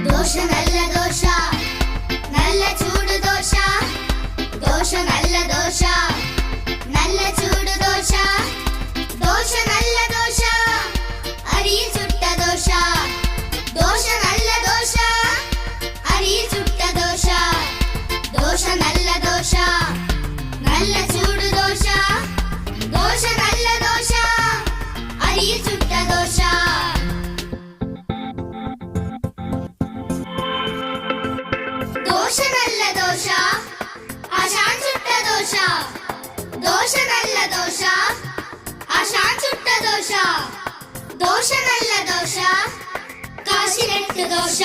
ദോശ നല്ല ദോശ, നല്ല ചൂട് ദോശ. ദോശ നല്ല ദോശ, നല്ല ചൂട് ദോശ. ദോശ നല്ല ദോശ, അരിയിൽ ചുട്ട ദോശ. ദോശ നല്ല ദോശ, അരിയിൽ ചുട്ട ദോശ. ദോശ നല്ല ദോശ, നല്ല ചൂട് ദോശ. ദോശ നല്ല ദോശ, അരിയിൽ ചുട്ട ദോശ. ദോശ നല്ല ദോശ, ആശാൻ ചുട്ട ദോശ. ദോശ നല്ല ദോശ, ആശാൻ ചുട്ട ദോശ. ദോശ നല്ല ദോശ, കാശിനെട്ട് ദോശ.